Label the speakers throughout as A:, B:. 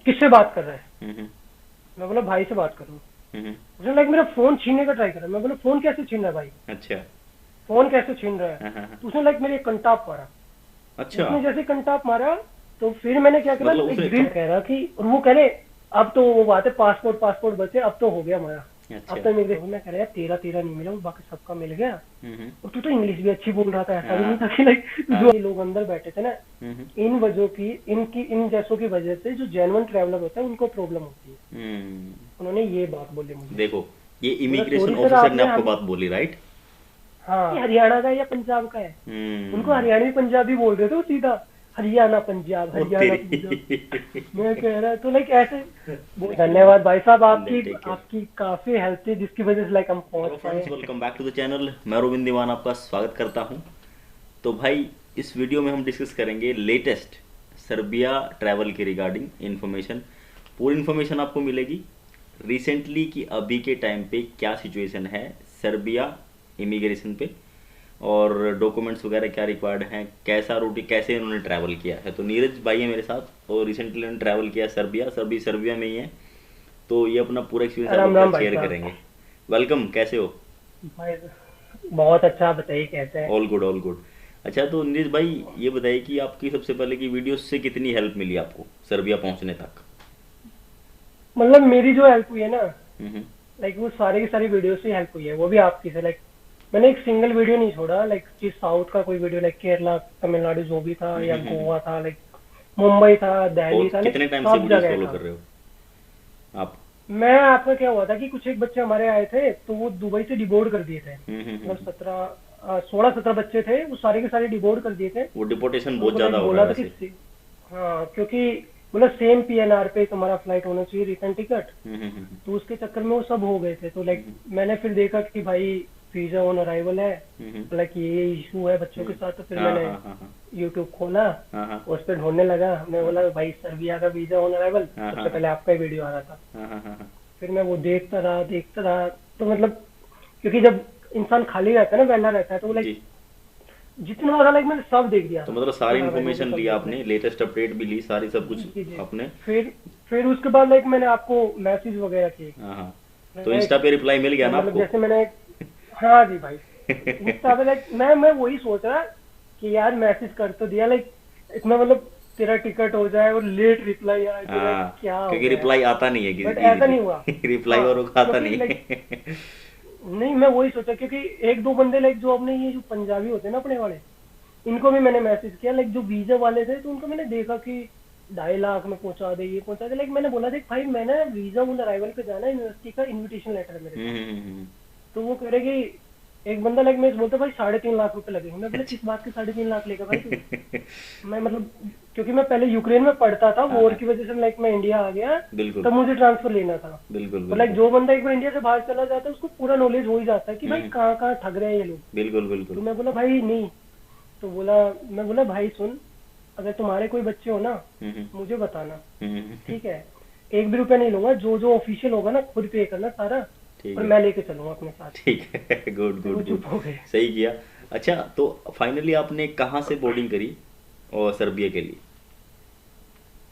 A: किससे बात कर रहा है?
B: हम्म।
A: मैं बोला भाई से बात कर रहा हूँ।
B: हम्म।
A: उसने लाइक मेरा फोन छीनने का ट्राई करा। मैं बोला फोन कैसे छीन रहा है भाई,
B: अच्छा।
A: फोन कैसे छीन रहा है?
B: हाँ हाँ हाँ।
A: तो उसने लाइक मेरे एक कंटाप मारा।
B: अच्छा,
A: उसने जैसे कंटाप मारा तो फिर मैंने क्या करा,
B: मतलब
A: एक
B: उसने
A: ड्रिल कह रहा कि, और वो कह रहे अब तो वो बात है पासपोर्ट पासपोर्ट बचे, अब तो हो गया हमारा, अब
B: अच्छा।
A: तो इमिग्रेशन में कह रहा है तेरा तेरा नहीं मिला, बाकी सबका मिल गया।
B: हम्म।
A: और तू तो इंग्लिश भी अच्छी बोल रहा था, ऐसा भी नहीं था
B: हाँ
A: कि लाइक
B: हाँ।
A: जो ये लोग अंदर बैठे थे ना,
B: हम्म।
A: इन वजहों की इनकी इन जैसों की वजह से जो जेन्युइन ट्रैवलर होता है उनको प्रॉब्लम होती है।
B: हम्म।
A: उन्होंने ये बात बोली मुझे।
B: देखो, ये
A: बोला
B: इमिग्रेशन
A: सॉरी सर
B: ऑफिसर ने
A: आपने
B: आपको
A: हम,
B: बात बोली, राइट?
A: हाँ ये हरियाणा का है या पंजाब का है? उनको
B: हम्म।
A: हरियाणवी पंजाबी बोल रहे थे वो सीधा, हरियाणा पंजाब
B: वो
A: हरियाणा
B: तेरी
A: पंजाब। मैं कह रहा तो लाइक ऐसे धन्यवाद भाई साहब,
B: नहीं,
A: आपकी
B: टेक केयर।
A: आपकी काफी हेल्प थी जिसकी वजह से लाइक हम पहुंच
B: हेलो
A: पाए।
B: Friends, welcome back to the channel. मैं रोविंद दीवान आपका स्वागत करता हूं। तो भाई, इस वीडियो में हम डिस्कस करेंगे लेटेस्ट सर्बिया ट्रैवल के रिगार्डिंग इन्फॉर्मेशन। पूरी इन्फॉर्मेशन आपको मिलेगी रिसेंटली कि अभी के टाइम पे क्या सिचुएशन है सर्बिया इमिग्रेशन पे, और डॉक्यूमेंट्स वगैरह क्या रिक्वायर्ड हैं, कैसा रूट, कैसे इन्होंने ट्रैवल किया है। तो नीरज भाई है मेरे साथ और रिसेंटली इन्होंने ट्रैवल किया सर्बिया, सर्बिया में ही है। तो ये अपना पूरा एक्सपीरियंस आपके
A: राम राम
B: साथ
A: भाई
B: शेयर
A: साहब।
B: करेंगे। वेलकम, कैसे हो?
A: भाई बहुत अच्छा, बताइए कैसे है?
B: All good, all good. अच्छा, तो नीरज भाई ये बताइए कि आपकी सबसे पहले की वीडियो से कितनी हेल्प मिली आपको सर्बिया पहुंचने तक?
A: मतलब मेरी जो हेल्प हुई है ना,
B: हम्म।
A: लाइक वो सारी की सारी वीडियो से हेल्प हुई है, वो भी आपकी से। लाइक मैंने एक सिंगल वीडियो नहीं छोड़ा, लाइक कि साउथ का कोई वीडियो, लाइक केरला तमिलनाडु जो भी था, या
B: हम्म।
A: गोवा था, लाइक मुंबई था, दिल्ली
B: और
A: था, लाइक
B: कितने टाइम से
A: सब
B: वीडियोस
A: जगह
B: फॉलो
A: था।
B: कर रहे हो आप?
A: मैं आपका क्या हुआ था कि कुछ एक बच्चे हमारे आए थे तो वो दुबई से डिबोर्ड कर दिए थे। मतलब
B: हम्म।
A: 16-17 बच्चे थे, वो सारे के सारे डिबोर्ड कर दिए थे।
B: वो डिपोटेशन बहुत
A: उनको
B: ज़्यादा
A: लाइक
B: हो रहा
A: बोला
B: है
A: था
B: वैसे।
A: हाँ क्योंकि मतलब सेम पीएनआर पे तुम्हारा फ्लाइट होना चाहिए, रिटर्न टिकट।
B: हम्म।
A: तो उसके चक्कर में वो सब हो गए थे। तो लाइक
B: हम्म।
A: मैंने फिर देखा कि भाई वीजा ऑन अराइवल है,
B: हम्म।
A: लाइक ये इशू है बच्चों के
B: हम्म।
A: साथ। तो फिर
B: हाँ
A: मैंने
B: हाँ हाँ हाँ।
A: यूट्यूब खोला,
B: हाँ हाँ
A: उस पर ढूंढने लगा। मैं
B: हाँ
A: बोला भाई सर्बिया का वीजा ऑन अराइवल,
B: हाँ हाँ
A: सबसे
B: हाँ
A: पहले आपका ही वीडियो आ रहा था।
B: हाँ हाँ हाँ हाँ।
A: फिर मैं वो देखता रहा। तो मतलब क्योंकि जब इंसान खाली रहता है ना, वेला रहता है, तो लाइक
B: जी।
A: जितना होता लाइक मैंने सब देख दिया
B: तो
A: था
B: मतलब
A: कि
B: सारी
A: हाँ भाई मुझे
B: इन्फॉर्मेशन
A: सब
B: ली
A: देखना
B: आपने,
A: है।
B: लेटेस्ट अपडेट भी ली, सारी सब कुछ
A: जी जी।
B: आपने?
A: फिर फिर उसके बाद लाइक मैंने आपको मैसेज वगैरह किए,
B: हाँ हाँ। तो इंस्टा
A: राइट?
B: पे रिप्लाई मिल गया
A: तो
B: ना
A: मतलब
B: आपको?
A: जैसे मैंने, हाँ जी भाई, इंस्टा पे लाइक मैं वही सोच रहा कि यार मैसेज कर तो दिया, लाइक इतना मतलब तेरा टिकट हो जाए और लेट रिप्लाई आए तो लाइक
B: हाँ,
A: क्या हो
B: क्योंकि
A: गया।
B: रिप्लाई आता नहीं है किसी
A: बट
B: की
A: ऐसा नहीं हुआ।
B: इजीली रिप्लाई
A: हाँ
B: और को आता
A: क्योंकि
B: नहीं
A: लाइक
B: है।
A: नहीं, मैं वही सोचा क्योंकि एक दो बंदे लाइक जो अपने ये जो पंजाबी होते हैं ना अपने वाले, इनको भी मैंने मैसेज किया। लाइक जो वीजा वाले थे तो उनको मैंने देखा कि 2.5 लाख में पहुंचा दे, ये पहुंचा दे। लाइक मैंने बोला देख भाई, मैंने वीजा ऑन अराइवल पे जाना है, यूनिवर्सिटी का इनविटेशन लेटर है मेरे पास।
B: हम्म।
A: तो वो कह रहे कि एक बंदा लाइक मैं बोलता भाई 3.5 लाख रुपए लगेंगे। मैं बोला
B: अच्छा।
A: किस बात के 3.5 लाख लेगा भाई तू? मैं मतलब क्योंकि मैं पहले यूक्रेन में पढ़ता था,
B: हाँ
A: वॉर
B: हाँ।
A: की वजह से लाइक मैं इंडिया आ गया,
B: बिल्कुल
A: तब मुझे ट्रांसफर लेना था।
B: बिल्कुल
A: तो लाइक
B: बिल्कुल।
A: जो बंदा एक बार इंडिया से बाहर चला जाता है उसको पूरा नॉलेज हो ही जाता है कि भाई
B: हम्म।
A: कहाँ कहाँ ठग रहे हैं ये लोग।
B: बिल्कुल
A: तो
B: बिल्कुल।
A: मैं बोला भाई नहीं। तो मैं बोला भाई सुन, अगर तुम्हारे कोई बच्चे हो ना,
B: हम्म।
A: मुझे बताना,
B: हम्म।
A: ठीक है? 1 भी रुपया नहीं लूंगा, जो जो ऑफिशियल होगा ना खुद पे करना सारा,
B: ठीक
A: और
B: है।
A: मैं लेके चलूंगा अपने साथ।
B: ठीक है। गुड
A: फिर वो
B: गुड गुड।
A: चुप हो गए।
B: सही किया। अच्छा, तो फाइनली आपने कहाँ से बोर्डिंग करी और सर्बिया के लिए?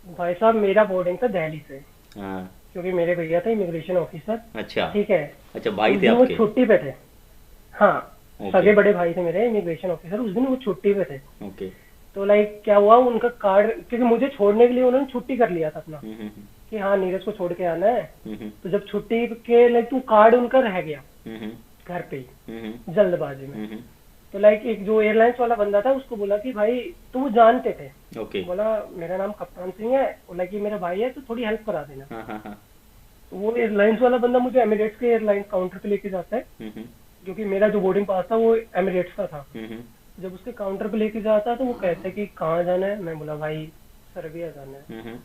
A: भाई साहब मेरा बोर्डिंग था दिल्ली से,
B: हाँ।
A: क्योंकि मेरे भैया थे इमिग्रेशन ऑफिसर,
B: अच्छा।
A: ठीक है?
B: अच्छा, भाई
A: उस
B: थे
A: दिन वो
B: आपके?
A: छुट्टी पे थे। हाँ,
B: ओके।
A: सगे बड़े भाई थे मेरे इमिग्रेशन ऑफिसर, उस दिन वो छुट्टी पे थे।
B: ओके।
A: तो लाइक क्या हुआ, उनका कार्ड, क्योंकि मुझे छोड़ने के लिए उन्होंने छुट्टी कर लिया था अपना,
B: हम्म।
A: कि हाँ नीरज को छोड़ के आना है।
B: हम्म।
A: तो जब छुट्टी के लाइक तू कार्ड उनका रह गया
B: हम्म।
A: घर पे
B: हम्म।
A: ही जल्दबाजी में।
B: हम्म।
A: तो लाइक एक जो एयरलाइंस वाला बंदा था उसको बोला कि भाई, तो वो जानते थे।
B: ओके।
A: बोला मेरा नाम कप्तान सिंह है, बोला कि मेरा भाई है तो थोड़ी हेल्प करा देना।
B: हाँ हाँ हाँ।
A: तो वो एयरलाइंस वाला बंदा मुझे एमिरेट्स के एयरलाइंस काउंटर पे लेके जाता है,
B: हम्म।
A: क्योंकि मेरा जो बोर्डिंग पास था वो एमिरेट्स का था।
B: हम्म।
A: जब उसके काउंटर पे लेके जाता है तो वो कहते हैं कि कहाँ जाना है। मैं बोला भाई सर्बिया जाना है।
B: हम्म।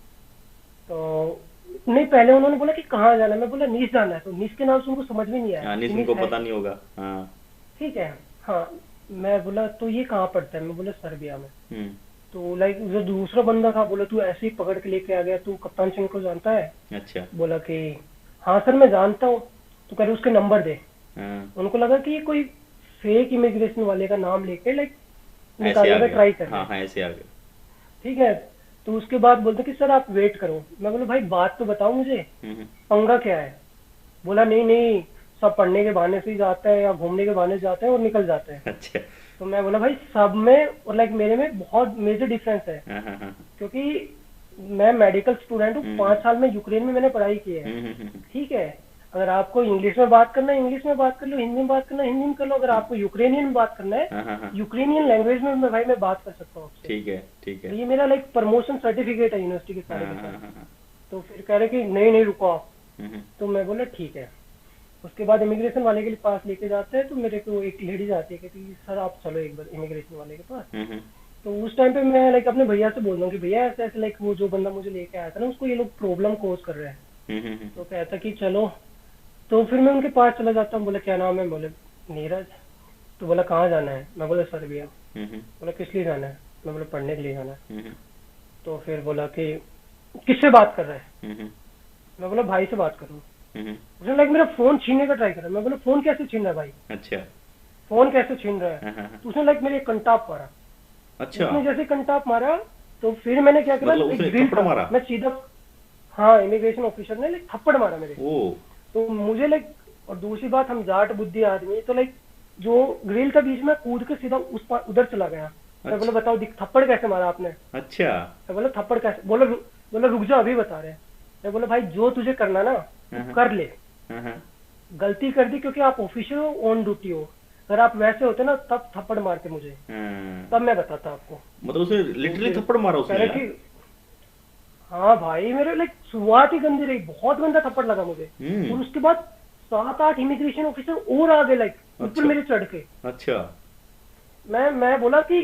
A: तो नहीं, पहले उन्होंने बोला कि कहाँ जाना है। मैं बोला नीस जाना है। तो नीस के नाम से उनको समझ में नहीं आया
B: हाँ, नहीं
A: कि नीस
B: उनको
A: है
B: पता
A: क्या।
B: नहीं होगा। हाँ।
A: ठीक है, हाँ। मैं बोला तो ये कहाँ पड़ता है? मैं बोला सर्बिया में।
B: हम्म।
A: तो लाइक जो दूसरा बंदा था बोला तू ऐसे ही पकड़ के लेके आ गया, तू कप्तान सिंह को जानता है?
B: अच्छा।
A: बोला कि हाँ सर मैं जानता हूँ। तो कह रहे उसके नंबर दे।
B: हाँ।
A: उनको लगा कि ये कोई फेक इमिग्रेशन वाले का नाम लेके लाइक
B: ऐसे आ
A: निकालने का
B: गया।
A: ट्राई कर रहे
B: हाँ
A: हैं।
B: हाँ, ऐसे आ गया।
A: ठीक है। तो उसके बाद बोलते कि सर आप वेट करो। मैं बोला भाई बात तो बताओ मुझे,
B: हम्म,
A: पंगा क्या है? बोला नहीं नहीं, सब पढ़ने के बहाने से ही जाते हैं या घूमने के बहाने से जाते हैं और निकल जाते हैं।
B: अच्छा।
A: तो मैं बोला भाई सब में और लाइक मेरे में बहुत मेजर डिफरेंस है,
B: हाँ हाँ हाँ।
A: क्योंकि मैं मेडिकल स्टूडेंट हूँ,
B: हम्म
A: 5 साल में यूक्रेन में मैंने पढ़ाई की है।
B: हम्म।
A: ठीक है, अगर आपको इंग्लिश में बात करना है इंग्लिश में बात कर लो, हिंदी में बात करना है हिंदी में कर लो, अगर आपको यूक्रेनियन में बात करना है
B: हाँ हाँ हाँ।
A: यूक्रेनियन लैंग्वेज में मैं भाई मैं बात कर सकता हूँ आपसे।
B: ठीक है ठीक
A: तो
B: है।
A: ये मेरा लाइक प्रमोशन सर्टिफिकेट है यूनिवर्सिटी के
B: हाँ
A: सारे के
B: हाँ
A: सारे।
B: हाँ हाँ।
A: तो फिर कह रहे कि नहीं नहीं रुको आप।
B: हम्म
A: तो मैं बोला ठीक है। उसके बाद इमिग्रेशन वाले के पास लेके जाते हैं, तो मेरे को एक लेडीज आती है, कहती है सर आप चलो एक बार इमिग्रेशन वाले के पास।
B: हम्म
A: तो उस टाइम पे मैं लाइक अपने भैया से बोल रहा हूँ कि भैया ऐसे ऐसे लाइक वो जो बंदा मुझे लेके आया था ना उसको ये लोग प्रॉब्लम कोज कर रहे हैं।
B: हम्म।
A: तो कहता कि चलो। तो फिर मैं उनके पास चला जाता हूँ, बोले क्या नाम है? बोले नीरज। तो बोला कहाँ जाना है? मैं बोला सर्बिया। बोला किस लिए जाना है? मैं बोला पढ़ने के लिए जाना है। तो फिर बोला कि किससे बात कर रहा है? मैं बोला भाई से बात कर रहा हूँ। उसने लाइक मेरा फोन छीनने का ट्राई करा। मैं बोला फोन कैसे छीन रहा है भाई?
B: अच्छा।
A: फोन कैसे छीन रहा है?
B: हाँ हाँ हाँ।
A: तो उसने लाइक मेरे कंटाप मारा।
B: अच्छा,
A: उसने जैसे कंटाप मारा तो फिर मैंने क्या करा,
B: मतलब
A: एक
B: उसने
A: ग्रिल
B: थप्पड़
A: था,
B: मारा?
A: मैं सीधा, हाँ इमिग्रेशन ऑफिसर ने लाइक थप्पड़ मारा मेरे।
B: ओ।
A: तो मुझे लाइक, और दूसरी बात हम जाट बुद्धि आदमी, तो लाइक जो ग्रिल था बीच में कूद के सीधा उस पार उधर चला गया। मैं बोला बताओ थप्पड़ कैसे मारा आपने?
B: अच्छा।
A: मैं बोला थप्पड़ कैसे? बोला रुक जाओ अभी बता रहे हैं। मैं बोला भाई जो तुझे करना ना तो कर ले,
B: हाँ हाँ।
A: गलती कर दी क्योंकि आप ऑफिसर हो, ऑन ड्यूटी हो। अगर आप वैसे होते ना तब थप्पड़ मारते मुझे, तब मैं बताता आपको।
B: मतलब उसने
A: तो
B: लिटरली
A: फिर
B: थप्पड़ मारा
A: कह
B: उसने
A: रहे
B: यार?
A: कि हाँ भाई मेरे लाइक शुरुआत ही गंदी रही, बहुत गंदा थप्पड़ लगा मुझे। और उसके बाद 7-8 इमिग्रेशन ऑफिसर और आ गए लाइक ऊपर
B: अच्छा।
A: मेरे चढ़ के।
B: अच्छा।
A: मैं बोला कि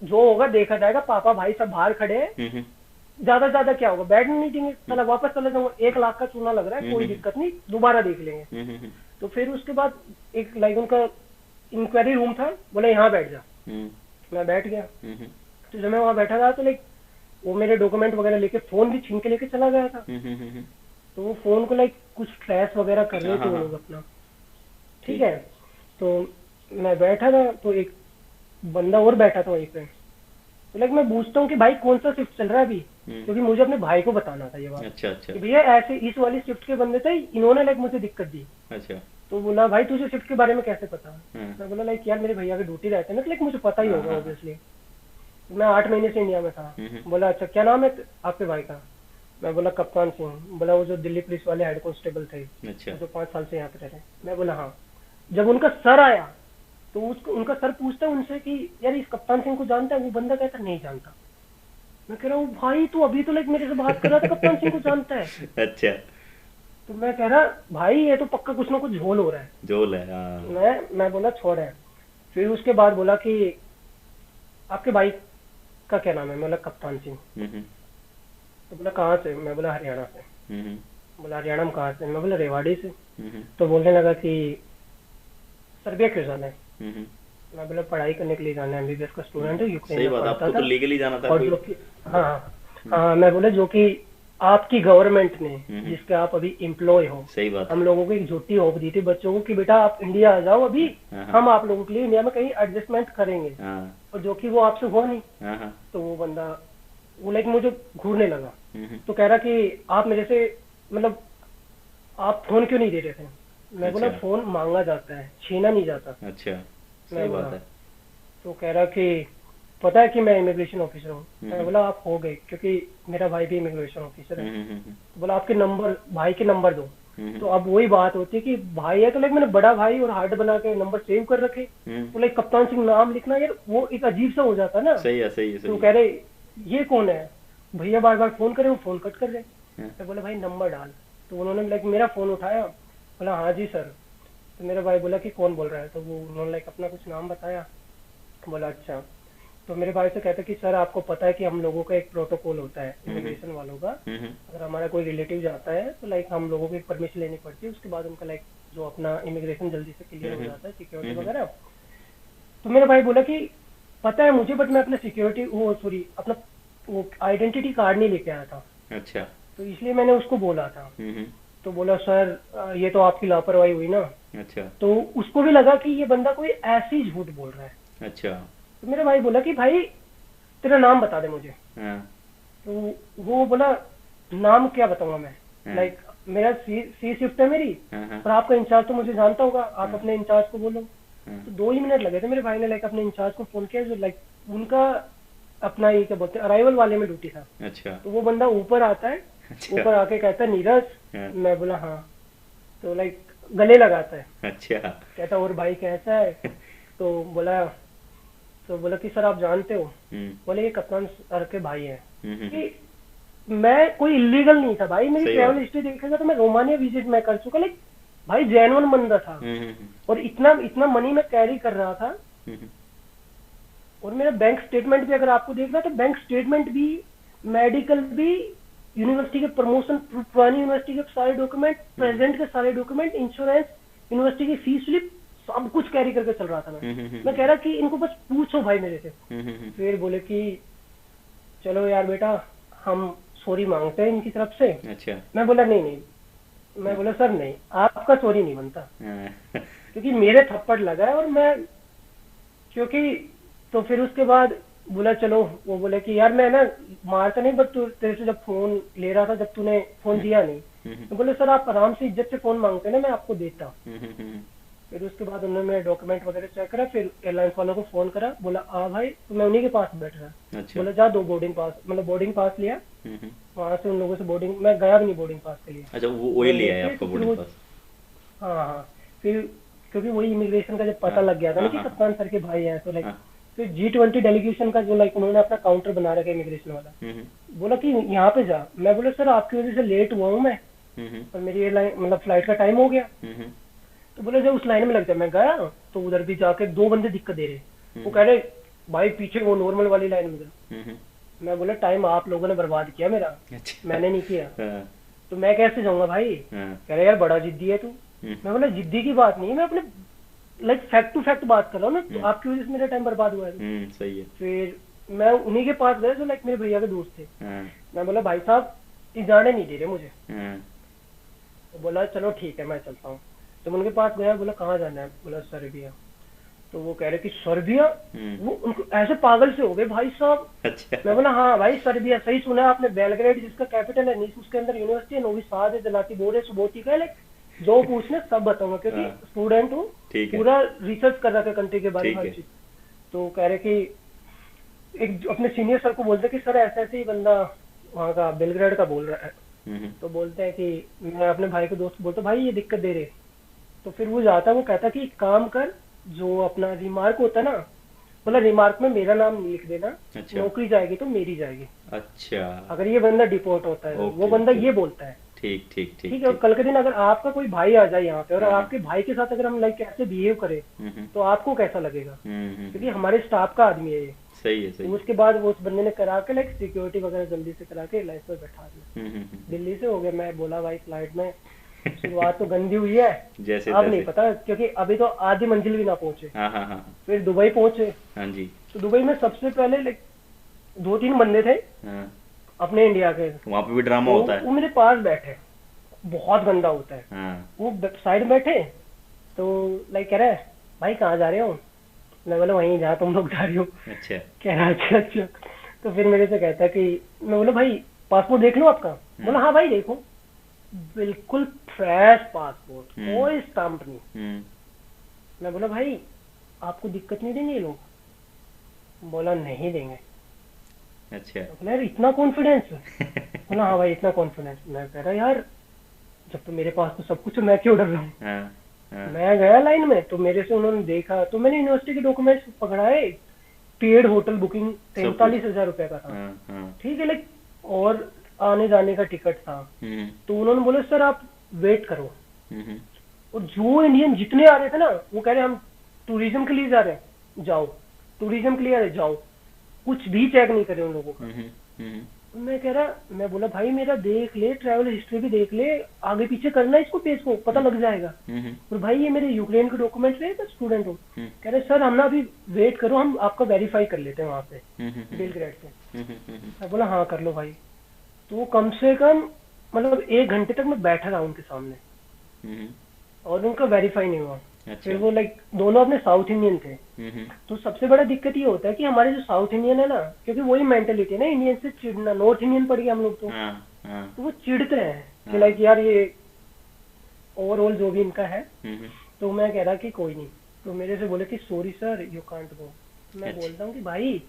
A: जो होगा देखा जाएगा, पापा भाई सब बाहर खड़े हैं, ज्यादा ज्यादा क्या होगा, बैठने नहीं देंगे, चला वापस चला जाऊंगा, 1 लाख का चूना लग रहा है, कोई दिक्कत नहीं, दोबारा देख लेंगे। तो फिर उसके बाद एक लाइक उनका इंक्वायरी रूम था, बोले यहाँ बैठ जा। मैं बैठ गया। तो जब मैं वहाँ बैठा था तो लाइक वो मेरे डॉक्यूमेंट वगैरह लेके, फोन भी छीन के लेके चला गया था। तो वो फोन को लाइक कुछ ट्रेस वगैरह कर रहे थे वो लोग अपना। ठीक है, तो मैं बैठा था तो एक बंदा और बैठा था वहीं पे। तो लाइक मैं पूछता हूँ कि भाई कौन सा शिफ्ट चल रहा है अभी, क्योंकि मुझे अपने भाई को बताना था ये बात।
B: अच्छा अच्छा।
A: कि भैया ऐसे इस वाली शिफ्ट के बंदे थे, इन्होंने लाइक मुझे दिक्कत दी।
B: अच्छा।
A: तो बोला भाई तुझे शिफ्ट के बारे में कैसे पता?
B: हाँ।
A: मैं बोला लाइक यार मेरे भैया की ड्यूटी रहते हैं ना, तो लाइक मुझे पता ही
B: हाँ,
A: होगा
B: हाँ।
A: ऑब्वियसली। मैं 8 महीने से इंडिया में था। बोला अच्छा क्या नाम है आपके भाई का? मैं बोला कप्तान सिंह। बोला वो जो दिल्ली पुलिस वाले हेड कांस्टेबल थे,
B: अच्छा।
A: जो 5 साल से यहाँ पे रह रहे हैं। मैं बोला हाँ। जब उनका सर आया तो उसको उनका सर पूछता है उनसे कि यार इस कप्तान सिंह को जानता है? वो बंदा कहता नहीं जानता। मैं कह रहा हूँ भाई तू अभी तो लाइक मेरे से बात कर रहा था, कप्तान सिंह को जानता है?
B: अच्छा।
A: तो मैं कह रहा भाई ये तो पक्का कुछ ना कुछ झोल हो रहा है।
B: जोल है, हाँ।
A: मैं बोला छोड़ है। फिर उसके बाद बोला कि आपके भाई का क्या नाम है? मैं बोला कप्तान सिंह। तो बोला कहाँ से? मैं बोला हरियाणा से। बोला हरियाणा में कहाँ से? मैं बोला रेवाड़ी से। तो बोलने लगा कि सर्बिया क्यों जाना है? मैं बोला पढ़ाई करने के लिए जाना है, एमबीबीएस का स्टूडेंट है, यूक्रेन
B: सही
A: में
B: बात,
A: पढ़ता
B: आपको तो
A: था।
B: लीगली जाना था
A: और
B: कोई?
A: जो कि हाँ हाँ, मैं बोला जो कि आपकी गवर्नमेंट ने, जिसके आप अभी एम्प्लॉय हो,
B: सही बात।
A: हम लोगों को एक झूठी होप दी थी बच्चों को कि बेटा आप इंडिया आ जाओ अभी, हम आप लोगों के लिए इंडिया में कहीं एडजस्टमेंट करेंगे। और जो कि वो आपसे हुआ नहीं। तो वो बंदा वो लाइक मुझे घूरने लगा। तो कह रहा कि आप मेरे से मतलब आप फोन क्यों नहीं दे रहे थे? मैं बोला फोन मांगा जाता है, छीना नहीं जाता।
B: अच्छा, सही बात है।
A: तो कह रहा कि पता है कि मैं इमिग्रेशन ऑफिसर हूँ। मैं बोला आप हो गए, क्योंकि मेरा भाई भी इमिग्रेशन ऑफिसर है। तो बोला आपके नंबर, भाई के नंबर दो। तो अब वही बात होती है कि भाई है तो लाइक मैंने बड़ा भाई और हार्ट बना के नंबर सेव कर रखे। तो लाइक कप्तान सिंह नाम लिखना यार वो एक अजीब सा हो जाता है ना।
B: सही है, सही है, सही
A: तो
B: है।
A: कह रहे ये कौन है? भैया बार बार फोन करे, वो फोन कट कर रहे। मैं बोला भाई नंबर डाल। तो उन्होंने लाइक मेरा फोन उठाया, बोला हाँ जी सर। तो मेरा भाई बोला कि कौन बोल रहा है? तो वो उन्होंने लाइक अपना कुछ नाम बताया। बोला अच्छा। तो मेरे भाई से कहते कि सर आपको पता है कि हम लोगों का एक प्रोटोकॉल होता है इमिग्रेशन वालों का, अगर हमारा कोई रिलेटिव जाता है तो लाइक हम लोगों को एक परमिशन लेनी पड़ती है, उसके बाद उनका लाइक जो अपना इमिग्रेशन जल्दी से क्लियर हो जाता है, सिक्योरिटी वगैरह। तो मेरा भाई बोला कि पता है मुझे, बट मैं अपना सिक्योरिटी वो सॉरी अपना वो आइडेंटिटी कार्ड नहीं लेके आया था।
B: अच्छा।
A: तो इसलिए मैंने उसको बोला था। तो बोला सर ये तो आपकी लापरवाही हुई ना।
B: अच्छा।
A: तो उसको भी लगा कि ये बंदा कोई ऐसी झूठ बोल रहा है।
B: अच्छा।
A: तो मेरा भाई बोला कि भाई तेरा नाम बता दे मुझे। तो वो बोला नाम क्या बताऊंगा मैं,
B: हाँ।
A: लाइक मेरा सी शिफ्ट है मेरी,
B: हाँ हाँ
A: पर आपका इंचार्ज तो मुझे जानता होगा, आप
B: हाँ
A: अपने इंचार्ज को बोलो।
B: हाँ।
A: तो 2 ही मिनट लगे थे मेरे भाई ने लाइक अपने इंचार्ज को फोन किया, जो लाइक उनका अपना ये क्या बोलते हैं अराइवल वाले में ड्यूटी था।
B: अच्छा
A: तो वो बंदा ऊपर आता है,
B: अच्छा।
A: ऊपर आके कहता है नीरज।
B: हाँ।
A: मैं बोला हाँ। तो लाइक गले लगाता है,
B: अच्छा।
A: कहता और भाई कैसा है। तो बोला तो बोला कि सर आप जानते हो,
B: हम्म
A: बोले ये कप्तान सर के भाई है।
B: हम्म।
A: कि मैं कोई इलीगल नहीं था भाई, मेरी
B: सही
A: ट्रैवल
B: बात।
A: हिस्ट्री देखेगा तो मैं रोमानिया विजिट मैं कर चुका, लाइक भाई जेन्युइन बंदा था।
B: हम्म।
A: और इतना इतना मनी मैं कैरी कर रहा था।
B: हम्म।
A: और मेरा बैंक स्टेटमेंट भी अगर आपको देखना तो बैंक स्टेटमेंट भी, मेडिकल भी, यूनिवर्सिटी के प्रमोशन, पुरानी यूनिवर्सिटी के सारे डॉक्यूमेंट, प्रेजेंट के सारे डॉक्यूमेंट, इंश्योरेंस, यूनिवर्सिटी की फीस स्लिप, सब कुछ कैरी करके चल रहा था मैं कह रहा कि इनको बस पूछो भाई मेरे से। फिर बोले कि चलो यार बेटा हम सॉरी मांगते हैं इनकी तरफ से।
B: अच्छा।
A: मैं बोला नहीं नहीं, मैं बोला सर नहीं, आपका सॉरी नहीं बनता,
B: हाँ।
A: क्योंकि मेरे थप्पड़ लगा है और मैं, क्योंकि तो फिर उसके बाद बोला चलो, वो बोले कि यार मैं ना मारता नहीं, बट तू तेरे से जब फोन ले रहा था, जब तूने फोन दिया नहीं, तो बोले सर आप आराम से इज्जत से फोन मांगते ना, मैं आपको देता। फिर उसके बाद उन्होंने मेरे डॉक्यूमेंट वगैरह चेक करा, फिर एयरलाइंस वालों को फोन करा, बोला आ भाई, तो मैं उन्हीं के पास बैठ रहा।
B: अच्छा।
A: बोला जा 2 बोर्डिंग पास, मतलब बोर्डिंग पास लिया, वहां से उन लोगों से बोर्डिंग, मैं गया भी नहीं बोर्डिंग पास के लिए।
B: अच्छा वो वही ले आया आपका
A: फिर
B: बोर्डिंग
A: वो,
B: पास।
A: हाँ हाँ, फिर क्योंकि वही इमिग्रेशन का जब पता लग गया था ना कि
B: हाँ।
A: कप्तान सर के भाई हैं, तो लाइक
B: हाँ।
A: फिर G20 डेलीगेशन का जो लाइक उन्होंने अपना काउंटर बना रखा है इमिग्रेशन वाला, बोला कि यहाँ पे जा। मैं बोला सर आपकी वजह से लेट हुआ हूँ मैं, और मेरी एयरलाइन मतलब फ्लाइट का टाइम हो गया। तो बोले जब उस लाइन में लग जा। मैं गया तो उधर भी जाके 2 बंदे दिक्कत दे रहे, वो कह रहे भाई पीछे वो नॉर्मल वाली लाइन में जा। मैं बोला टाइम आप लोगों ने बर्बाद किया मेरा,
B: अच्छा।
A: मैंने नहीं किया,
B: हाँ।
A: तो मैं कैसे जाऊंगा भाई।
B: हाँ।
A: कह रहे यार बड़ा जिद्दी है तू। मैं बोला जिद्दी की बात नहीं है, मैं अपने लाइक फैक्ट टू फैक्ट बात कर रहा हूँ ना, तो आपकी वजह से मेरा टाइम बर्बाद हुआ है।
B: सही है।
A: फिर मैं उन्हीं के पास गया जो लाइक मेरे भैया के दोस्त थे।
B: हाँ।
A: मैं बोला भाई साहब ये जाने नहीं दे रहे मुझे।
B: हाँ।
A: तो बोला चलो ठीक है मैं चलता हूँ। तो मैं उनके पास गया, बोला कहाँ जाना है, बोला सर्बिया। तो वो कह रहे कि सर्बिया, वो उनको ऐसे पागल से हो गए भाई साहब।
B: अच्छा।
A: मैं बोला हाँ भाई सर्बिया सही सुना है आपने, बेलग्रेड जिसका कैपिटल है, नीस उसके अंदर यूनिवर्सिटी है, नोवी साद है, जलाती बोर्ड है, सुबोतिका है, लाइक जो पूछने सब बताऊंगा क्योंकि
B: हाँ।
A: स्टूडेंट हूँ,
B: ठीक है।
A: पूरा रिसर्च कर रहा था कंट्री के बारे में
B: ठीक
A: हर
B: है।
A: चीज। तो कह रहे कि एक अपने सीनियर सर को बोलते कि सर ऐसे ऐसे ही बंदा वहाँ का बेलग्रेड का बोल रहा है। तो बोलते हैं कि मैं अपने भाई के दोस्त को बोलता भाई ये दिक्कत दे रहे। तो फिर वो जाता, वो कहता कि एक काम कर, जो अपना रिमार्क होता है ना, बोला रिमार्क में मेरा नाम लिख देना,
B: अच्छा।
A: नौकरी जाएगी तो मेरी जाएगी
B: अच्छा।
A: अगर ये बंदा डिपोर्ट होता है।
B: ओके,
A: वो बंदा
B: ओके।
A: ये बोलता है।
B: ठीक ठीक ठीक
A: ठीक है, और कल के दिन अगर आपका कोई भाई आ जाए यहाँ पे और
B: हाँ।
A: आपके भाई के साथ अगर हम लाइक ऐसे बिहेव करें तो आपको कैसा लगेगा, क्योंकि
B: हम्म।
A: हमारे स्टाफ का आदमी है ये।
B: सही है सही
A: तो
B: है।
A: उसके बाद वो उस बंदे ने करा के लाइक सिक्योरिटी वगैरह जल्दी से करा के लाइफ में बैठा दिया। दिल्ली से हो गया। मैं बोला भाई फ्लाइट में शुरुआत तो गंदी हुई है,
B: जैसे
A: अब नहीं
B: तैसे।
A: पता, क्योंकि अभी तो आधी मंजिल भी ना पहुंचे।
B: हाँ हाँ हाँ।
A: फिर दुबई पहुंचे।
B: हाँ जी।
A: तो दुबई में सबसे पहले लाइक 2-3 बंदे थे
B: हाँ।
A: अपने इंडिया के,
B: वहाँ पे भी ड्रामा
A: वो
B: होता है।
A: वो मेरे पास बैठे, बहुत गंदा होता है।
B: हाँ।
A: वो साइड में बैठे, तो लाइक कह रहा है भाई कहाँ जा रहे हो। मैं बोला वहीं जहाँ तुम लोग जा रहे हो।
B: अच्छा।
A: कह रहा अच्छा अच्छा। तो फिर मेरे से कहता कि, मैं बोला भाई पासपोर्ट देख लो आपका। बोला हाँ भाई देखो, बिल्कुल फ्रेश पासपोर्ट, कोई स्टाम्प नहीं। मैं बोला भाई आपको दिक्कत नहीं देंगे ये लोग। बोला नहीं देंगे।
B: अच्छा।
A: बोला यार इतना कॉन्फिडेंस। बोला हाँ भाई इतना कॉन्फिडेंस। मैं कह रहा यार जब तो मेरे पास तो सब कुछ है, मैं क्यों डर रहा हूँ।
B: हाँ। हाँ।
A: मैं गया लाइन में, तो मेरे से उन्होंने देखा, तो मैंने यूनिवर्सिटी के डॉक्यूमेंट्स पकड़ाए, पेड होटल बुकिंग 43,000 रुपए का था।
B: हाँ। हाँ।
A: ठीक है, लाइक और आने जाने का टिकट था। तो उन्होंने बोला सर आप वेट करो। और जो इंडियन जितने आ रहे थे ना, वो कह रहे हम टूरिज्म के लिए जा रहे हैं, जाओ, टूरिज्म के लिए आ रहे जाओ, कुछ भी चेक नहीं करे उन लोगों का। मैं कह रहा, मैं बोला भाई मेरा देख ले, ट्रैवल हिस्ट्री भी देख ले, आगे पीछे करना इसको, पेज को पता लग जाएगा। और भाई ये मेरे यूक्रेन के डॉक्यूमेंट है, तो स्टूडेंट हूँ। कह रहे सर हम ना अभी वेट करो, हम आपका वेरीफाई कर लेते हैं वहां पे बेलग्रेड से। मैं बोला हाँ कर लो भाई। तो वो कम से कम मतलब 1 घंटे तक मैं बैठा रहा उनके सामने और उनका वेरीफाई नहीं हुआ।
B: अच्छा।
A: फिर वो लाइक दोनों अपने साउथ इंडियन थे।
B: हम्म।
A: तो सबसे बड़ा दिक्कत ये होता है कि हमारे जो साउथ इंडियन है ना, क्योंकि वही मेंटेलिटी है ना इंडियन से चिढ़ना, नॉर्थ इंडियन पड़ गए हम लोग
B: हाँ हाँ
A: तो वो चिढ़ते हैं कि
B: हाँ।
A: लाइक यार ये ओवरऑल जो भी इनका है।
B: हम्म।
A: तो मैं कह रहा कि कोई नहीं, तो मेरे से बोले कि sorry sir you can't go. मैं
B: अच्छा।
A: बोलता हूँ कि भाई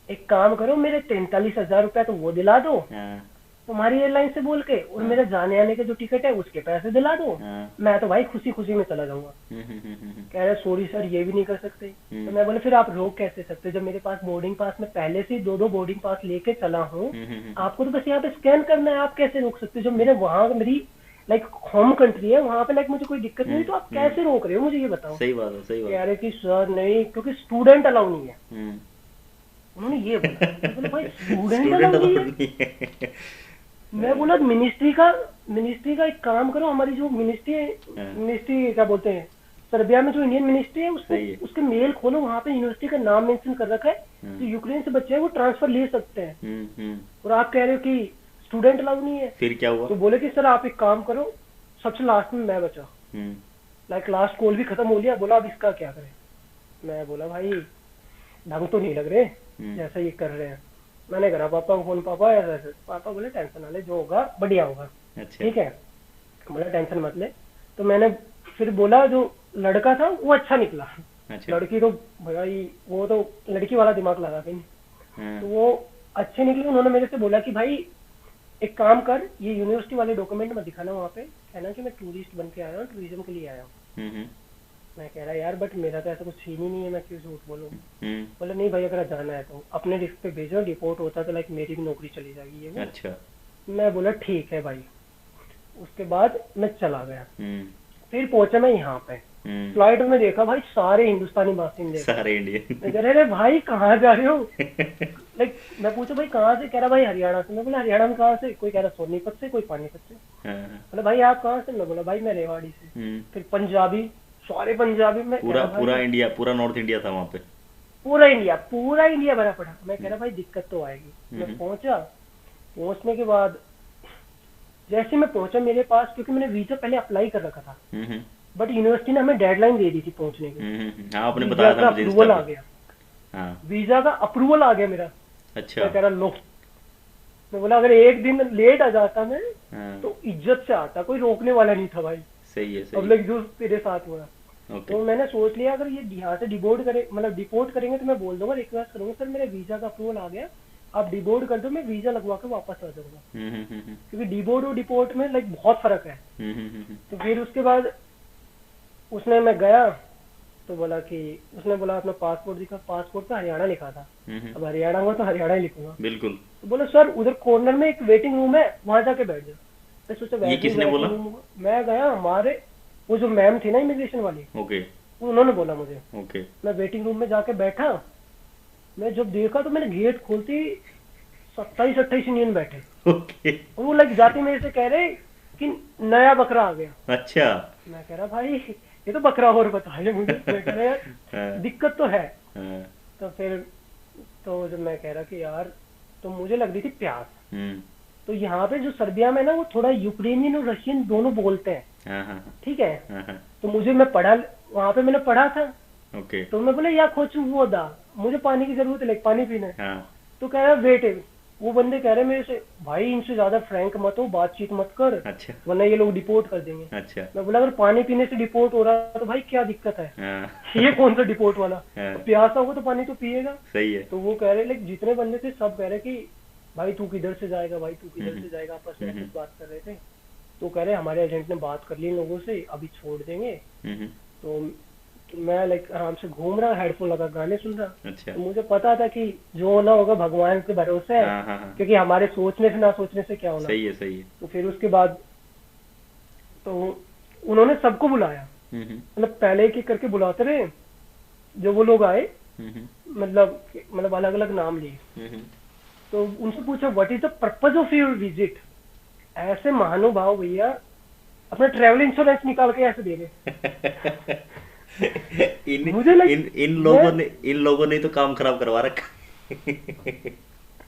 A: एक काम करो, मेरे 43,000 रुपया तो वो दिला दो
B: हाँ
A: तुम्हारी एयरलाइन से बोल के, और
B: हाँ
A: मेरे जाने आने के जो टिकट है उसके पैसे दिला दो,
B: हाँ।
A: मैं तो भाई खुशी खुशी में चला जाऊंगा। कह रहे सॉरी सर ये भी नहीं कर सकते। तो मैं बोले फिर आप रोक कैसे सकते, जब मेरे पास बोर्डिंग पास में पहले से ही दो बोर्डिंग पास लेके चला हूँ, आपको तो बस यहाँ पे स्कैन करना है, आप कैसे रोक सकते हो जब मेरे वहां मेरी लाइक होम कंट्री है, वहां पे लाइक मुझे कोई दिक्कत नहीं, तो आप कैसे रोक रहे हो मुझे ये बताओ।
B: सही बात है, सही बात
A: कह रहे कि सर नहीं क्योंकि स्टूडेंट अलाउ नहीं है,
B: है।
A: उन्होंने ये बोला। मैं बोला भाई स्टूडेंट
B: स्टूडेंट
A: अलाउ नहीं
B: अलाउड
A: है।
B: नहीं है।
A: मैं बोला मिनिस्ट्री का एक काम करो, हमारी जो मिनिस्ट्री है,
B: हाँ।
A: मिनिस्ट्री क्या बोलते हैं सर्बिया में जो इंडियन मिनिस्ट्री है, उसको
B: सही है।
A: उसके मेल खोलो, वहाँ पे यूनिवर्सिटी का नाम मेंशन कर रखा है, जो यूक्रेन से बच्चे हैं वो ट्रांसफर ले सकते हैं, और आप कह रहे हो कि स्टूडेंट अलाउ नहीं है।
B: फिर क्या हुआ?
A: तो बोले कि सर आप एक काम करो, सबसे लास्ट में मैं बचा, लाइक लास्ट कॉल भी खत्म हो गया, बोला अब इसका क्या करें। मैं बोला भाई ढंग तो नहीं लग रहे जैसा ये कर रहे हैं। मैंने करा पापा को फोन, पापा ऐसा ऐसा। पापा बोले टेंशन ना ले, जो होगा बढ़िया होगा।
B: अच्छा।
A: ठीक है, बोला टेंशन मत ले। तो मैंने फिर बोला जो लड़का था वो अच्छा निकला।
B: अच्छा।
A: लड़की तो भाई वो तो लड़की वाला दिमाग लगा गई,
B: हाँ।
A: तो वो अच्छे निकले। उन्होंने मेरे से बोला कि भाई एक काम कर, ये यूनिवर्सिटी वाले डॉक्यूमेंट मत दिखाना, वहाँ पे कहना कि मैं टूरिस्ट बन के आया हूँ, टूरिज्म के लिए आया हूँ। मैं कह रहा यार बट मेरा तो ऐसा कुछ सीन ही नहीं है, मैं क्यों झूठ बोलूँ। बोला नहीं भाई अगर जाना है तो अपने रिस्क पे भेजो, डिपोर्ट होता तो लाइक मेरी भी नौकरी चली जाएगी ये वो।
B: अच्छा।
A: मैं बोला ठीक है भाई। उसके बाद मैं चला गया, फिर पहुंचा मैं यहाँ पे। फ्लाइट में देखा भाई सारे हिंदुस्तानी बासिंदे,
B: सारे इंडियन।
A: मैं कह रहे भाई कहाँ जा रहे हो। लाइक मैं पूछा भाई कहाँ से, कह रहा भाई हरियाणा से। मैं बोला हरियाणा में कहाँ से, कोई कह रहा सोनीपत से, कोई पानीपत से। बोला भाई आप कहाँ से, मैं बोला भाई मैं रेवाड़ी से। फिर पंजाबी, सारे पंजाबी में,
B: पूरा इंडिया, पूरा नॉर्थ इंडिया था वहाँ पे।
A: पूरा इंडिया भरा पड़ा। मैं कह रहा भाई दिक्कत तो आएगी। मैं पहुंचा, पहुंचने के बाद जैसे मैं पहुंचा मेरे पास, क्योंकि मैंने वीजा पहले अप्लाई कर रखा था, बट यूनिवर्सिटी ने हमें डेडलाइन दे दी थी पहुंचने की।
B: हाँ आपने बताया था मुझे।
A: अप्रूवल आ गया,
B: हाँ।
A: वीजा का अप्रूवल आ गया मेरा।
B: अच्छा।
A: मैं कह रहा लो, मैं बोला अगर एक दिन लेट आ जाता मैं तो इज्जत से आता, कोई रोकने वाला नहीं था भाई।
B: सही है, सही।
A: अब लाइक जो तेरे साथ हुआ। तो मैंने सोच लिया अगर ये यहाँ से डिपोर्ट करेंगे तो मैं बोल दूंगा, रिक्वेस्ट करूंगा सर मेरे वीजा का अप्रूवल आ गया, आप डिपोर्ट कर दो, मैं वीजा लगवा के वापस आ जाऊंगा। क्योंकि डिपोर्ट और डिपोर्ट में लाइक बहुत फर्क है। तो फिर उसके बाद मैं गया तो बोला कि उसने बोला अपना पासपोर्ट दिखा, पासपोर्ट पे हरियाणा लिखा था। अब हरियाणा हुआ तो हरियाणा ही लिखूंगा
B: बिल्कुल।
A: तो बोला सर उधर कॉर्नर में एक वेटिंग रूम है, वहां जाके बैठ जाओ। मैं सोचा
B: ये किसने बोला?
A: मैं गया, हमारे वो जो मैम थी ना इमिग्रेशन वाली,
B: ओके,
A: उन्होंने बोला मुझे।
B: ओके।
A: मैं वेटिंग रूम में जाके बैठा, मैं जब देखा तो मैंने गेट खोलती 27-28 इंडियन बैठे।
B: ओके।
A: वो लाइक जाते मेरे से कह रहे कि नया बकरा आ गया।
B: अच्छा।
A: मैं कह रहा भाई ये तो बकरा और बताया मुझे। मैं कह रहा यार दिक्कत तो है। तो फिर तो जब मैं कह रहा कि यार, तो मुझे लग रही थी प्यास। तो यहाँ पे जो सर्बिया में ना वो थोड़ा यूक्रेनियन और रशियन दोनों बोलते हैं, ठीक है। तो मुझे मैं पढ़ा, वहाँ पे मैंने पढ़ा था।
B: ओके।
A: तो मैं बोले या खोचू वो दा, मुझे पानी की जरूरत है, पानी पीना है। तो कह रहा वेट, वो बंदे कह रहे मेरे से भाई इनसे ज्यादा फ्रैंक मत हो, बातचीत मत कर,
B: अच्छा,
A: वरना ये लोग डिपोर्ट कर देंगे।
B: अच्छा।
A: मैं बोला अगर पानी पीने से डिपोर्ट हो रहा है तो भाई क्या दिक्कत है। ये कौन सा डिपोर्ट वाला, तो प्यासा होगा तो पानी तो पिएगा।
B: सही है।
A: तो वो कह रहे लाइक जितने बंदे थे सब कह रहे कि भाई तू किधर से जाएगा, भाई तू किधर से जाएगा, आपस में कुछ बात कर रहे थे। तो कह रहे हमारे एजेंट ने बात कर ली इन लोगों से, अभी छोड़ देंगे। तो मैं लाइक आराम से घूम रहा, हेडफोन लगा गाने सुन रहा।
B: अच्छा।
A: तो मुझे पता था कि जो होना होगा भगवान के भरोसे है। क्योंकि हमारे सोचने से ना सोचने से क्या होना।
B: सही है, सही है।
A: तो फिर उसके बाद तो उन्होंने सबको बुलाया, मतलब पहले एक एक करके बुलाते रहे। जो वो लोग आए मतलब अलग अलग नाम लिए। तो उनसे पूछा what is the purpose of your visit. ऐसे महानुभाव भैया अपना ट्रैवल इंश्योरेंस निकाल के ऐसे दे रहे।
B: इन लोगों ने तो काम खराब करवा रखा।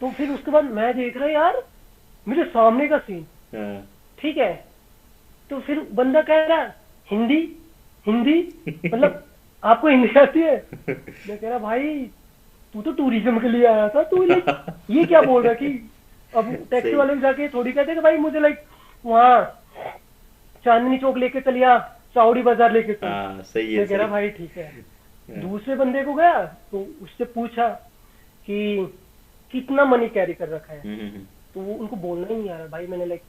A: तो फिर उसके बाद मैं देख रहा यार मेरे सामने का सीन, ठीक है। तो फिर बंदा कह रहा हिंदी, हिंदी, मतलब आपको हिंदी आती है? मैं कह रहा भाई तू तो टूरिज्म के लिए आया था, तू लाइक ये क्या बोल रहा है कि अब टैक्सी
B: सही।
A: वाले को जाके थोड़ी कहते कि भाई मुझे लाइक वहाँ चांदनी चौक लेके चलिया, चावड़ी बाजार लेके चल।
B: हाँ सही है
A: मैं कह रहा
B: सही।
A: भाई ठीक है।
B: हाँ,
A: दूसरे बंदे को गया तो उससे पूछा कि कितना मनी कैरी कर रखा है,
B: हम्म।
A: तो वो उनको बोलना ही नहीं आ रहा भाई, मैंने लाइक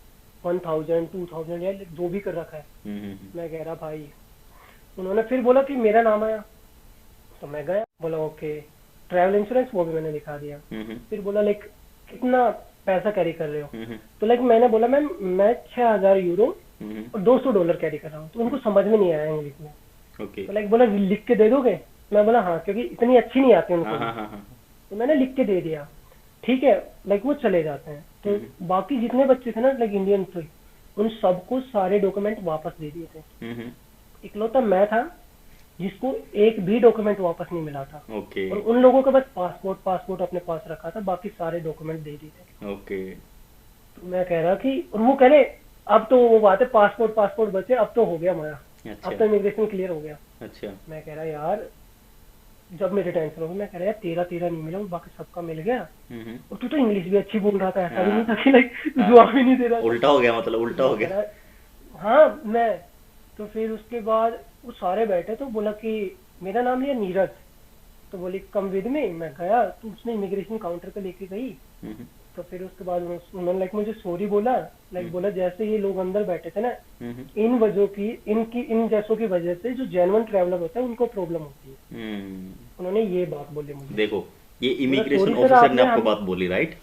A: 1000 2000 या like जो भी कर रखा है।
B: हम्म।
A: मैं कह रहा भाई, उन्होंने फिर बोला कि मेरा नाम आया, तो मैं गया, बोला ओके, ट्रैवल इंश्योरेंस वो भी मैंने दिखा दिया।
B: हम्म।
A: फिर बोला लाइक कितना पैसा कैरी कर रहे हो,
B: हम्म।
A: तो लाइक मैंने बोला मैम मैं 6000 यूरो
B: हम्म।
A: और $200 कैरी कर रहा हूँ। तो उनको समझ में नहीं आया इंग्लिश में,
B: ओके।
A: तो लाइक बोला लिख के दे दोगे? मैं बोला हाँ, क्योंकि इतनी अच्छी नहीं आती उनको
B: हाँ
A: भी।
B: हाँ हाँ हाँ।
A: तो मैंने लिख के दे दिया, ठीक है। लाइक वो चले जाते हैं, तो बाकी जितने बच्चे थे ना लाइक इंडियन थे, उन सबको सारे डॉक्यूमेंट वापस दे दिए थे।
B: हम्म।
A: इकलौता मैं था जिसको एक भी डॉक्यूमेंट वापस नहीं मिला था,
B: ओके।
A: और उन लोगों का बस पासपोर्ट अपने पास रखा था, बाकी सारे डॉक्यूमेंट दे दिए थे।
B: ओके।
A: तो मैं कह रहा कि, और वो कह रहे अब तो वो बात है पासपोर्ट बचे, अब तो हो गया मजा, अब तो
B: अच्छा
A: इमिग्रेशन क्लियर हो गया।
B: अच्छा।
A: मैं कह रहा यार, जब मेरे टेंशन हो गई, मैं कह रहा यार तेरा नहीं मिला, बाकी सबका मिल गया,
B: हम्म।
A: और तू तो इंग्लिश भी अच्छी बोल रहा था, ऐसा भी नहीं था
B: हाँ
A: कि लाइक
B: हाँ।
A: जवाब ही नहीं दे रहा था।
B: उल्टा हो गया, मतलब उल्टा हो
A: मैं कह
B: गया।
A: रहा हाँ मैं, तो फिर उसके बाद वो सारे बैठे, तो बोला कि मेरा नाम लिया नीरज, तो बोली कम विद में। मैं गया तो उसने इमिग्रेशन काउंटर पे लेके गई,
B: हम्म।
A: तो फिर उसके बाद उन्होंने लाइक मुझे सॉरी बोला, लाइक बोला जैसे ये लोग अंदर बैठे थे ना,
B: हम्म।
A: इन वजहों की इन जैसों की वजह से जो जेन्युइन ट्रैवलर होता है उनको प्रॉब्लम होती है।
B: हम्म।
A: उन्होंने ये बात बोली मुझे।
B: देखो, ये
A: बोला
B: इमिग्रेशन
A: सॉरी सर,
B: ऑफिसर ने
A: आपने
B: आपको
A: हम
B: बात बोली, राइट?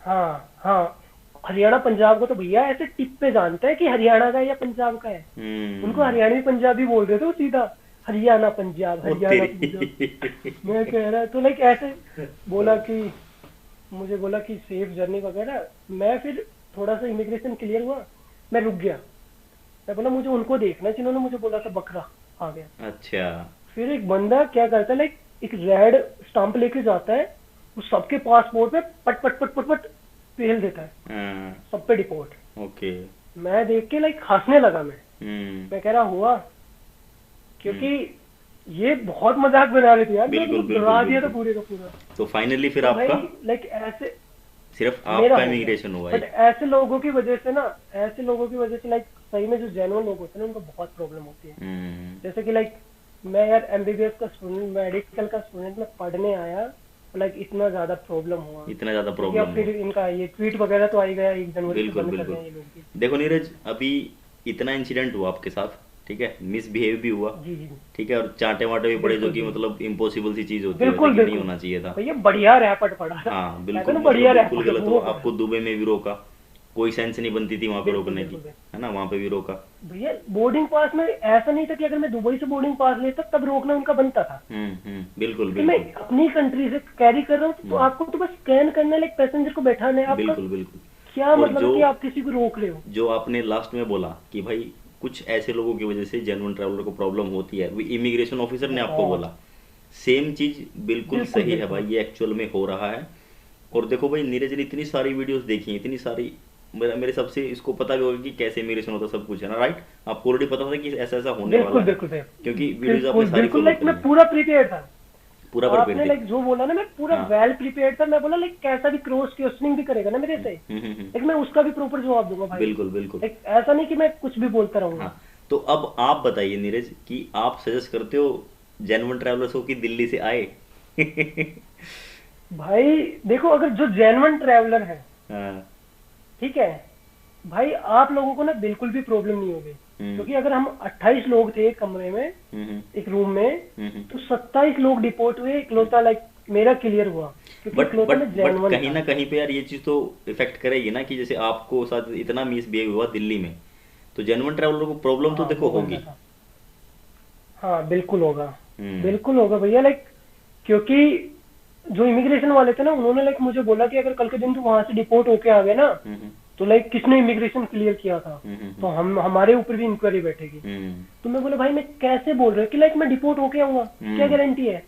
A: हाँ हाँ, हरियाणा पंजाब को तो भैया ऐसे टिप पे जानते हैं कि हरियाणा का है या पंजाब का है। उनको
B: हम्म।
A: हरियाणवी पंजाबी बोल रहे थे वो सीधा, हरियाणा पंजाब
B: ओ
A: हरियाणा पंजाब।
B: तेरी।
A: मैं कह रहा तो लाइक ऐसे बोला कि, मुझे बोला कि सेफ जर्नी वगैरह। मैं फिर थोड़ा सा इमिग्रेशन क्लियर हुआ, मैं रुक गया। मैं बोला मुझे उनको देखना है जिन्होंने मुझे बोला था बकरा आ गया।
B: अच्छा।
A: फिर एक बंदा क्या करता है लाइक एक रेड स्टंप लेके जाता है, वो सबके पासपोर्ट पे पट पट पट पट पट पेल देता है,
B: हाँ।
A: सब पे डिपोर्ट।
B: ओके।
A: मैं देख के लाइक हंसने लगा मैं।
B: हम्म।
A: मैं कह रहा हुआ, क्योंकि ये बहुत मजाक बना रहे थे यार, मैं
B: बिल्कुल
A: तो
B: बिल्कुल
A: डरा दिया था
B: बिल्कुल।
A: पूरे का पूरा।
B: तो फाइनली फिर
A: तो भाई
B: आपका
A: लाइक ऐसे
B: सिर्फ
A: मेरा
B: आपका
A: हो गया,
B: इमिग्रेशन हुआ
A: बट
B: एक।
A: ऐसे लोगों की वजह से ना, ऐसे लोगों की वजह से लाइक सही में जो जेन्युइन लोग होते हैं ना उनको बहुत प्रॉब्लम होती है।
B: हम्म।
A: जैसे कि लाइक मैं यार एमबीबीएस का स्टूडेंट, मेडिकल का स्टूडेंट, मैं पढ़ने आया, लाइक इतना ज्यादा प्रॉब्लम हुआ,
B: इतना ज्यादा
A: क्योंकि
B: प्रॉब्लम
A: अब
B: हुआ।
A: फिर इनका ये ट्वीट वगैरह तो आ ही गया, 1 जनवरी से
B: बिल्कुल
A: बंद कर
B: बिल्कुल।
A: रहे हैं ये लोग भी।
B: देखो नीरज, अभी इतना इंसिडेंट हुआ आपके साथ, ठीक है, मिसबिहेव भी हुआ,
A: जी जी,
B: ठीक है, और चांटे वाटे भी पड़े, जो
A: बिल्कुल
B: कि
A: जी,
B: मतलब इम्पॉसिबल सी चीज होती है, वैसे
A: बिल्कुल
B: कि नहीं
A: बिल्कुल
B: होना चाहिए था।
A: भैया, बढ़िया रैपट पड़ा था।
B: हाँ
A: कहते
B: बिल्कुल,
A: ना
B: मतलब
A: बढ़िया
B: बिल्कुल
A: रैपट
B: गलत
A: वो
B: हुआ,
A: पड़ा।
B: आपको दुबई में भी रोका, कोई सेंस नहीं बनती थी वहां पे
A: बिल्कुल
B: रोकने की,
A: बिल्कुल
B: है ना, वहां पे भी रोका।
A: भैया, बोर्डिंग पास में ऐसा नहीं था कि अगर मैं दुबई से बोर्डिंग पास लेता तब रोकना उनका बनता था।
B: बिल्कुल
A: कि मैं
B: बिल्कुल।
A: अपनी कंट्री से कैरी कर रहा हूँ, तो
B: हम्म।
A: आपको तो बस स्कैन करना है, लाइक पैसेंजर को बैठाना है। आपका
B: बिल्कुल बिल्कुल।
A: क्या
B: और
A: मतलब है
B: जो
A: कि आप किसी को रोक रहे हो?
B: जो आपने लास्ट में बोला कि भाई कुछ ऐसे लोगों की वजह से जेन्युइन ट्रैवलर को प्रॉब्लम होती है, वो इमिग्रेशन ऑफिसर ने आपको
A: बहुत,
B: बोला, सेम चीज बिल्कुल
A: बिल्कुल
B: सही है
A: बिल्कुल
B: भाई, ये एक्चुअल में हो रहा है। और देखो भाई, नीरज ने इतनी सारी वीडियोस देखी हैं, इतनी सारी, मेरे हिसाब से इसको पता भी होगा कि कैसे इमिग्रेशन होता है, सब कुछ है ना, राइट? आपको ऑलरेडी पता था कि ऐसा ऐसा होने वाला
A: बिल्कुल
B: है,
A: बिल्कुल भैया,
B: क्योंकि वीडियोस आपने
A: बिल्कुल
B: सारी
A: बिल्कुल
B: फॉलो
A: लाइक
B: करी
A: मैं
B: हैं,
A: पूरा प्रिपेयर था।
B: पूरा प्रिपेयर
A: आपने
B: थे।
A: लाइक जो बोला ना, मैं पूरा
B: हाँ।
A: वेल प्रिपेयर था। मैं बोला लाइक कैसा भी क्रॉस क्वेश्चनिंग भी करेगा ना मेरे से, लेकिन मैं उसका भी प्रॉपर जवाब दूंगा भाई।
B: बिल्कुल बिल्कुल।
A: लाइक ऐसा नहीं कि मैं कुछ भी बोलता रहूंगा।
B: हाँ, तो अब आप बताइए नीरज कि आप सजेस्ट करते हो जेन्युइन ट्रैवलर्स को कि दिल्ली से आए?
A: भाई देखो, अगर जो जेन्युइन ट्रैवलर है,
B: हाँ।
A: ठीक है भाई, आप लोगों को ना बिल्कुल भी प्रॉब्लम नहीं होगी।
B: हम्म।
A: क्योंकि अगर हम 28 लोग थे एक कमरे में, एक रूम में, तो 27 लोग डिपोर्ट हुए, इकलौता लाइक मेरा क्लियर हुआ, क्योंकि
B: बट
A: इकलौता
B: बट
A: में
B: बट
A: जेन्युइन
B: कहीं
A: था।
B: ना कहीं पे यार ये चीज तो इफेक्ट करेगी ना, कि जैसे आपको साथ इतना मिसबिहेव हुआ दिल्ली में, तो जेन्युइन ट्रैवलर को प्रॉब्लम तो
A: हाँ
B: देखो
A: वो बंदा
B: होगी।
A: था। हाँ बिल्कुल होगा,
B: हम्म।
A: बिल्कुल होगा भैया। लाइक क्योंकि जो इमिग्रेशन वाले थे ना, उन्होंने लाइक मुझे बोला कि अगर कल के दिन तू वहां से डिपोर्ट होके आ गया ना,
B: हम्म।
A: तो लाइक किसने इमिग्रेशन क्लियर किया था,
B: हम्म।
A: तो हम हमारे ऊपर भी इंक्वायरी बैठेगी। तो मैं बोला भाई मैं कैसे बोल रहा हूँ कि लाइक मैं डिपोर्ट होके आऊंगा, क्या गारंटी है?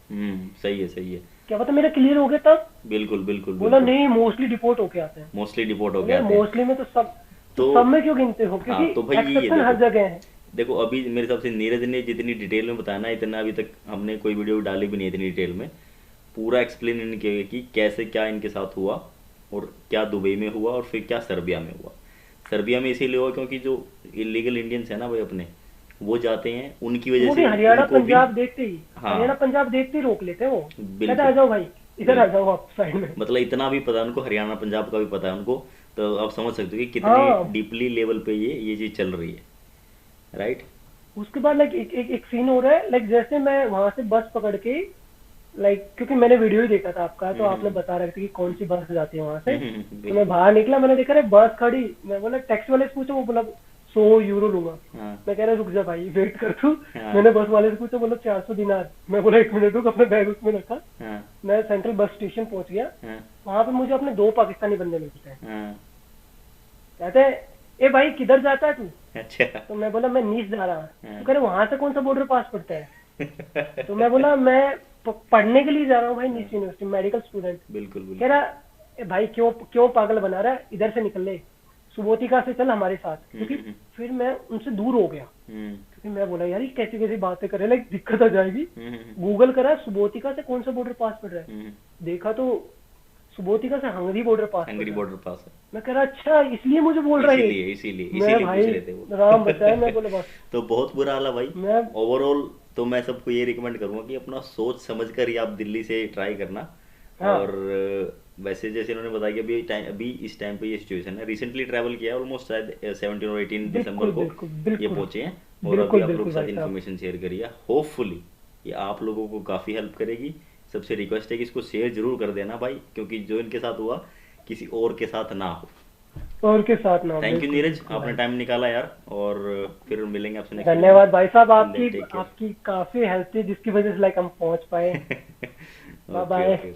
B: सही है सही है।
A: क्या पता मेरा क्लियर हो गया तब।
B: बिल्कुल बिल्कुल
A: बोला
B: बिल्कुल।
A: नहीं, मोस्टली डिपोर्ट होके आते हैं।
B: मोस्टली डिपोर्ट हो
A: बोले
B: गया
A: यार
B: थे।
A: मोस्टली में तो सब,
B: तो
A: सब में क्यों गिनते हो?
B: हाँ,
A: क्योंकि
B: तो भाई ये
A: एक्सेप्शन हर
B: देखो,
A: जगह है।
B: देखो अभी मेरे हिसाब से नीरज ने जितनी डिटेल में बताया ना, इतना अभी तक हमने कोई वीडियो डाली भी नहीं इतनी डिटेल में। पूरा एक्सप्लेन इन्होंने किया कि कैसे क्या इनके साथ हुआ और क्या दुबई में हुआ और फिर क्या सर्बिया में हुआ। सर्बिया में इसीलिए हुआ क्योंकि जो इलीगल इंडियंस है ना भाई अपने, वो जाते हैं, उनकी वजह
A: वो
B: से
A: भी हरियाणा
B: उनको भी।
A: पंजाब देखते ही,
B: हाँ
A: हरियाणा पंजाब देखते ही रोक लेते हैं वो, कहते आ
B: बिल्कुल
A: जाओ भाई, इधर आ
B: बिल्कुल।
A: जाओ आप साइड में।
B: मतलब इतना भी पता है उनको, हरियाणा पंजाब का भी पता है उनको। तो आप समझ सकते हो कि कितने
A: हाँ।
B: डीपली लेवल पे ये चीज़ चल रही है, राइट।
A: उसके बाद लाइक एक सीन हो रहा है, लाइक जैसे मैं वहां से बस पकड़ के, लाइक क्योंकि मैंने वीडियो ही देखा था आपका, तो आपने बता रहे थे कि कौन सी बस जाती है वहां से। तो मैं
B: बिल्कुल।
A: बाहर निकला, मैंने देखा रे बस खड़ी, मैं बोला टैक्सी वाले से पूछा, वो बोला 100 यूरो लूंगा।
B: हाँ
A: मैं कह रहा रुक जा भाई, वेट कर तू।
B: हाँ
A: मैंने बस वाले से पूछा, बोला 400 दिनार। मैं बोला 1 मिनट रुक, अपना बैग उसमें रखा।
B: हाँ
A: मैं सेंट्रल बस स्टेशन पहुंच गया।
B: हाँ
A: वहां पे मुझे अपने 2 पाकिस्तानी बंदे मिलते हैं।
B: हाँ।
A: कहते हैं ए भाई किधर जाता है तू?
B: अच्छा।
A: तो मैं बोला मैं नीस जा रहा हूँ।
B: हाँ।
A: तो कह रहे वहां से कौन सा बॉर्डर पास पड़ता है? तो मैं बोला मैं पढ़ने के लिए जा रहा हूँ भाई, नीस यूनिवर्सिटी, मेडिकल स्टूडेंट।
B: बिल्कुल
A: कह
B: बिल्कुल।
A: रहा "ए भाई क्यों क्यों पागल बना रहा है, इधर से निकल ले, सुबोतिका से चल हमारे साथ"। क्योंकि फिर मैं उनसे दूर हो गया, क्योंकि मैं बोला यार ये कैसी कैसी बातें कर रहे हैं, लाइक दिक्कत आ जाएगी। गूगल करा सुबोतिका से कौन सा बॉर्डर पास पड़ रहा है, देखा तो सुबोतिका से हंगरी बॉर्डर पास पड़
B: हंगरी
A: रहा है।
B: बॉर्डर पास है।
A: मैं कह रहा अच्छा इसलिए मुझे बोल रहा है ये।
B: इसीलिए इसीलिए
A: मैं
B: इसीलिए
A: भाई
B: पूछ रहे थे वो।
A: राम बताया, मैं बोला बस
B: तो बहुत बुरा हाल है भाई।
A: मैं।
B: ओवरऑल तो मैं सबको ये रिकमेंड करूंगा कि अपना सोच समझ कर ही आप दिल्ली से ट्राई करना।
A: हाँ
B: और वैसे जैसे इन्होंने बताया कि अभी इस टाइम पे ये सिचुएशन है, रिसेंटली ट्रैवल किया है ऑलमोस्ट, शायद 17 और 18 दिसंबर
A: बिल्कुल
B: को
A: बिल्कुल
B: ये
A: बिल्कुल
B: पहुंचे हैं। और अभी
A: बिल्कुल
B: आप लोगों
A: बिल्कुल
B: के साथ
A: भाई साहब।
B: इन्फॉर्मेशन शेयर करी है, होपफुली ये आप लोगों को काफ़ी हेल्प करेगी। सबसे रिक्वेस्ट है कि इसको शेयर जरूर कर देना भाई, क्योंकि जो इनके साथ हुआ किसी और के साथ ना हो।
A: और के साथ ना,
B: थैंक यू
A: बिल्कुल
B: नीरज,
A: बिल्कुल
B: आपने
A: भाई।
B: टाइम निकाला यार। और फिर मिलेंगे आपसे नेक्स्ट वीडियो
A: धन्यवाद भाई साहब,
B: में।
A: आपकी
B: टेक केयर।
A: आपकी काफी हेल्प थी जिसकी वजह से लाइक हम पहुंच पाए। Bye
B: okay
A: bye.
B: ओके।